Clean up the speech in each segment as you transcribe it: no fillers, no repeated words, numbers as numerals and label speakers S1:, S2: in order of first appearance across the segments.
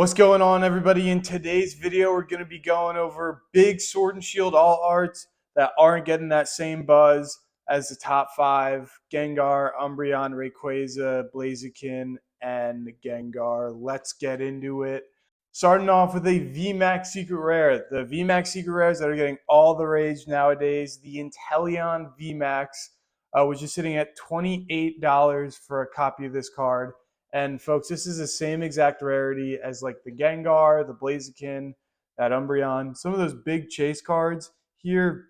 S1: What's going on, everybody? In today's video, we're going to be going over big Sword and Shield all arts that aren't getting that same buzz as the top five: Gengar, Umbreon, Rayquaza, Blaziken, and Gengar. Let's get into it. Starting off with a VMAX Secret Rare. The VMAX Secret Rares that are getting all the rage nowadays. The Inteleon VMAX, which is sitting at $28 for a copy of this card. And folks, this is the same exact rarity as like the Gengar, the Blaziken, that Umbreon, some of those big chase cards. Here,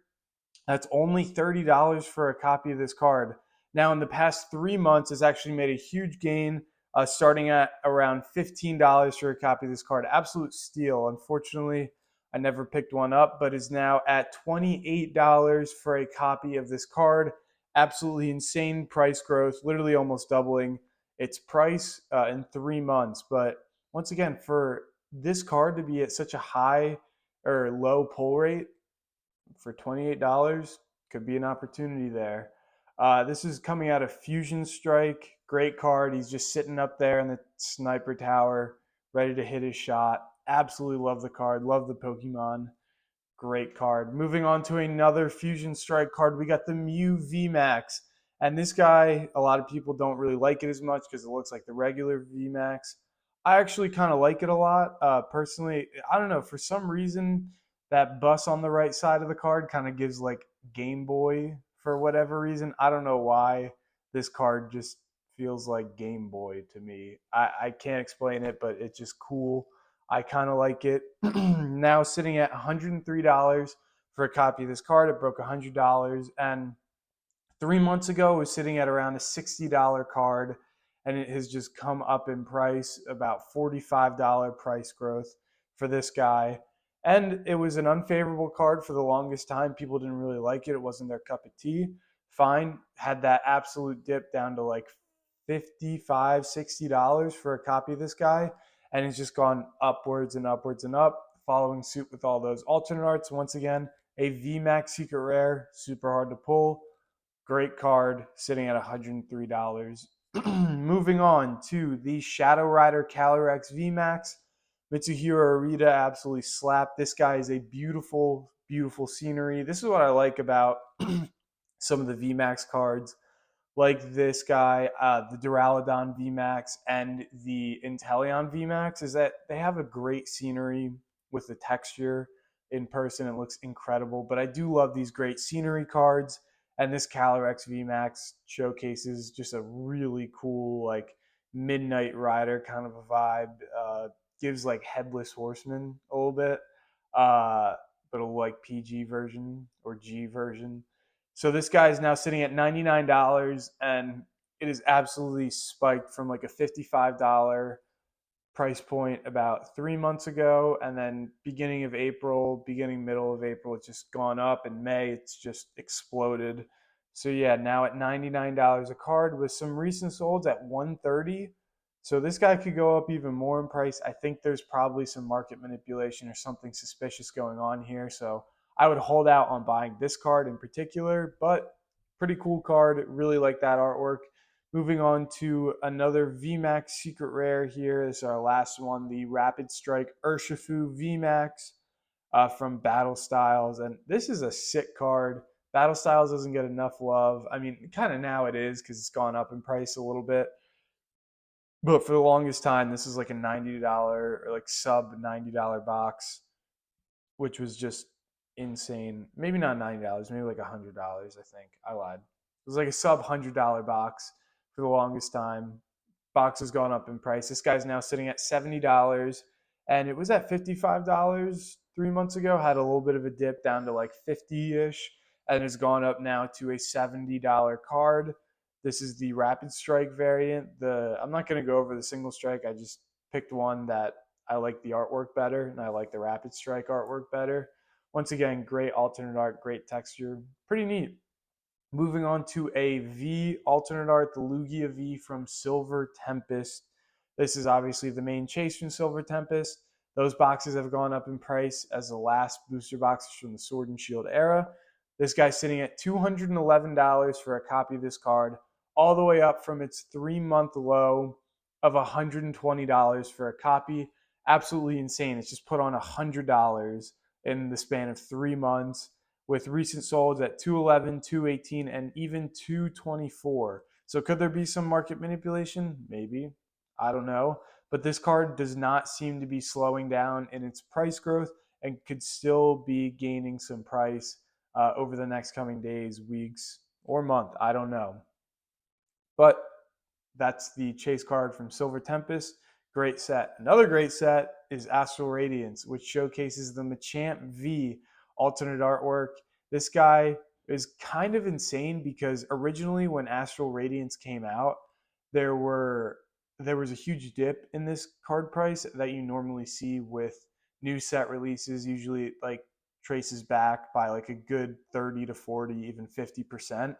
S1: that's only $30 for a copy of this card. Now, in the past 3 months, it's actually made a huge gain, starting at around $15 for a copy of this card. Absolute steal. Unfortunately, I never picked one up, but is now at $28 for a copy of this card. Absolutely insane price growth, literally almost doubling its price in 3 months. But once again, for this card to be at such a high or low pull rate, for $28 could be an opportunity there. This is coming out of Fusion Strike. Great card. He's just sitting up there in the sniper tower, ready to hit his shot. Absolutely love the card. Love the Pokemon. Great card. Moving on to another Fusion Strike card, we got the Mew VMAX. And this guy, a lot of people don't really like it as much because it looks like the regular VMAX. I actually kind of like it a lot. Personally, I don't know, for some reason, that bus on the right side of the card kind of gives like Game Boy for whatever reason. I don't know why this card just feels like Game Boy to me. I can't explain it, but it's just cool. I kind of like it. Now sitting at $103 for a copy of this card. It broke $100. And 3 months ago, it was sitting at around a $60 card. And it has just come up in price, about $45 price growth for this guy. And it was an unfavorable card for the longest time. People didn't really like it. It wasn't their cup of tea. Fine. Had that absolute dip down to like $55, $60 for a copy of this guy. And it's just gone upwards and upwards and up, following suit with all those alternate arts. Once again, a VMAX Secret Rare, super hard to pull. Great card, sitting at $103. Moving on to the Shadow Rider Calyrex VMAX. Mitsuhiro Arita absolutely slapped. This guy is a beautiful, beautiful scenery. This is what I like about some of the VMAX cards, like this guy, the Duraludon VMAX and the Inteleon VMAX, is that they have a great scenery with the texture in person. It looks incredible. But I do love these great scenery cards. And this Calyrex VMAX showcases just a really cool, like, Midnight Rider kind of a vibe. Gives like Headless Horseman a little bit, but a like PG version or G version. So this guy is now sitting at $99, and it is absolutely spiked from like a $55 price point about 3 months ago, and then middle of April, it's just gone up. In May, it's just exploded. So yeah, now at $99 a card with some recent solds at $130. So this guy could go up even more in price. I think there's probably some market manipulation or something suspicious going on here. So I would hold out on buying this card in particular, but pretty cool card. Really like that artwork. Moving on to another VMAX Secret Rare here. This is our last one, the Rapid Strike Urshifu VMAX from Battle Styles. And this is a sick card. Battle Styles doesn't get enough love. I mean, kind of now it is because it's gone up in price a little bit. But for the longest time, this is like a $90 or like sub $90 box, which was just insane. Maybe not $90, maybe like $100, I think. I lied. It was like a sub $100 box for the longest time. Box has gone up in price. This guy's now sitting at $70, and it was at $55 3 months ago. Had a little bit of a dip down to like 50-ish, and has gone up now to a $70 card. This is the Rapid Strike variant. I'm not going to go over the single strike. I just picked one that I like the artwork better, and I like the Rapid Strike artwork better. Once again, great alternate art, great texture. Pretty neat. Moving on to a V alternate art, the Lugia V from Silver Tempest. This is obviously the main chase from Silver Tempest. Those boxes have gone up in price as the last booster boxes from the Sword and Shield era. This guy's sitting at $211 for a copy of this card, all the way up from its 3-month low of $120 for a copy. absolutely insane. It's just put on $100 in the span of 3 months, with recent solds at 211, 218, and even 224. So could there be some market manipulation? Maybe. I don't know. But this card does not seem to be slowing down in its price growth and could still be gaining some price over the next coming days, weeks, or month. I don't know. But that's the chase card from Silver Tempest. Great set. Another great set is Astral Radiance, which showcases the Machamp V alternate artwork. This guy is kind of insane because originally when Astral Radiance came out, there were there was a huge dip in this card price that you normally see with new set releases. Usually like traces back by like a good 30 to 40, even 50%.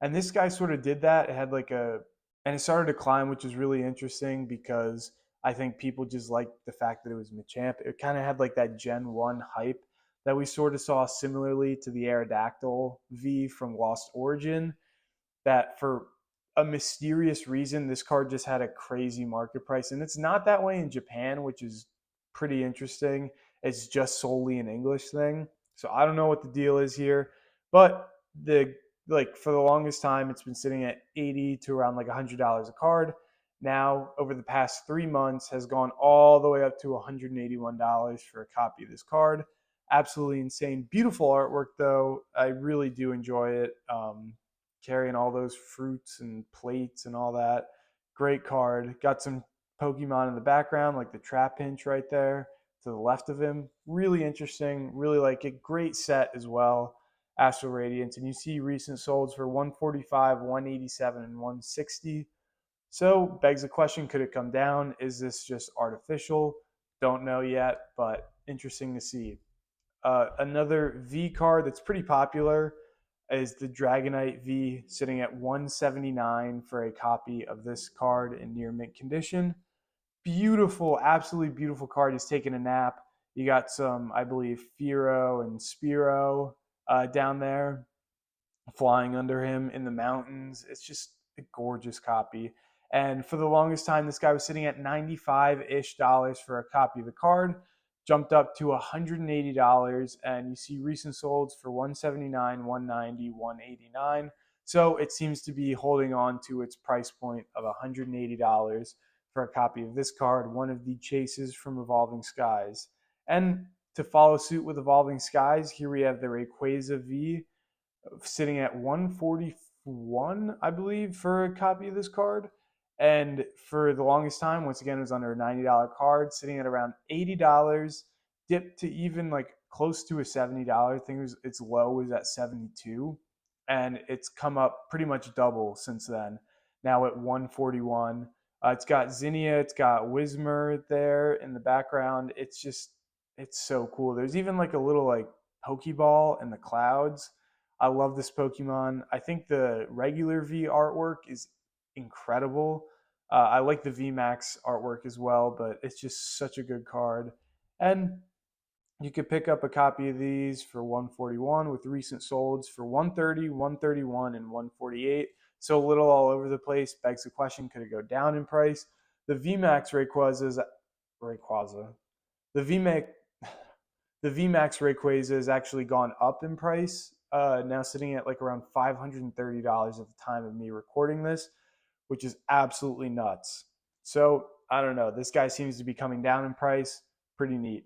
S1: And this guy sort of did that. It had like a and it started to climb, which is really interesting because I think people just liked the fact that it was Machamp. It kind of had like that Gen 1 hype that we sort of saw similarly to the Aerodactyl V from Lost Origin, that for a mysterious reason, this card just had a crazy market price. And it's not that way in Japan, which is pretty interesting. It's just solely an English thing. So I don't know what the deal is here. But the like for the longest time, it's been sitting at 80 to around like $100 a card. Now, over the past 3 months, has gone all the way up to $181 for a copy of this card. Absolutely insane. Beautiful artwork, though. I really do enjoy it. Carrying all those fruits and plates and all that. Great card. Got some Pokemon in the background, like the Trapinch right there to the left of him. Really interesting. Really like it. Great set as well. Astral Radiance. And you see recent solds for 145, 187, and 160. So begs the question, could it come down? Is this just artificial? Don't know yet, but interesting to see. Another V card that's pretty popular is the Dragonite V, sitting at 179 for a copy of this card in near mint condition. Beautiful, absolutely beautiful card. He's taking a nap. You got some, I believe, Firo and Spiro down there flying under him in the mountains. It's just a gorgeous copy. And for the longest time, this guy was sitting at 95-ish dollars for a copy of the card, jumped up to $180, and you see recent solds for 179, 190, 189. So it seems to be holding on to its price point of $180 for a copy of this card, one of the chases from Evolving Skies. And to follow suit with Evolving Skies, here we have the Rayquaza V, sitting at 141, I believe, for a copy of this card. And for the longest time, once again, it was under a $90 card, sitting at around $80, dipped to even like close to a $70. I think its low was at 72, and it's come up pretty much double since then. Now at 141. It's got Zinnia, it's got Whismur there in the background. It's so cool. There's even like a little like Pokeball in the clouds. I love this Pokemon. I think the regular V artwork is incredible. I like the V Max artwork as well, but it's just such a good card. And you could pick up a copy of these for 141 with recent solds for 130, 131, and 148. So a little all over the place. Begs the question, could it go down in price? The VMAX Rayquaza. The VMAX the VMAX Rayquaza has actually gone up in price, now sitting at like around $530 at the time of me recording this, which is absolutely nuts. So I don't know. This guy seems to be coming down in price. Pretty neat.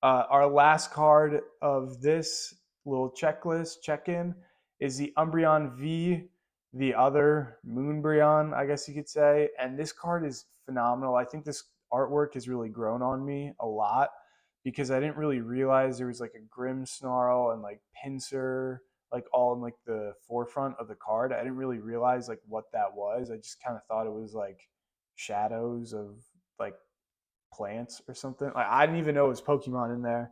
S1: Our last card of this little checklist check-in is the Umbreon V, the other Moonbreon, I guess you could say. And this card is phenomenal. I think this artwork has really grown on me a lot because I didn't really realize there was like a Grimmsnarl and like Pinsir like all in like the forefront of the card. I didn't really realize like what that was. I just kind of thought it was like shadows of like plants or something. Like I didn't even know it was Pokemon in there.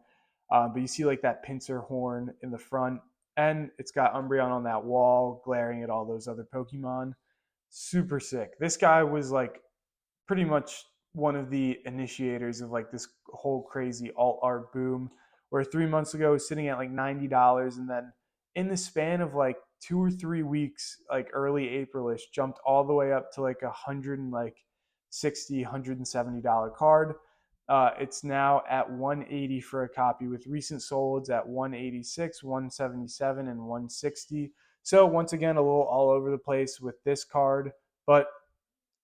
S1: But you see like that pincer horn in the front, and it's got Umbreon on that wall glaring at all those other Pokemon. Super sick. This guy was like pretty much one of the initiators of like this whole crazy alt art boom, where 3 months ago it was sitting at like $90, and then in the span of like 2 or 3 weeks, like early Aprilish, jumped all the way up to like $160, $170 card. It's now at 180 for a copy, with recent solds at 186, 177, and 160. So once again, a little all over the place with this card, but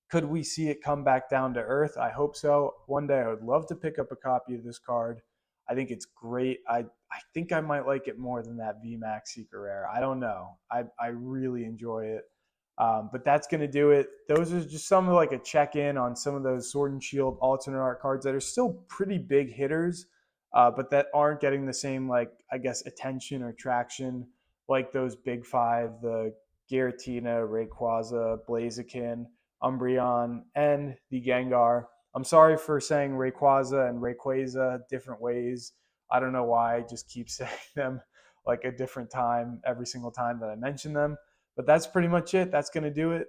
S1: could we see it come back down to earth? I hope so. One day I would love to pick up a copy of this card. I think it's great. I think I might like it more than that VMAX Secret Rare. I don't know. I really enjoy it. But that's going to do it. Those are just some of like a check in on some of those Sword and Shield alternate art cards that are still pretty big hitters, but that aren't getting the same, like, I guess, attention or traction like those big five, the Giratina, Rayquaza, Blaziken, Umbreon, and the Gengar. I'm sorry for saying Rayquaza and Rayquaza different ways. I don't know why I just keep saying them like a different time every single time that I mention them. But that's pretty much it. That's going to do it.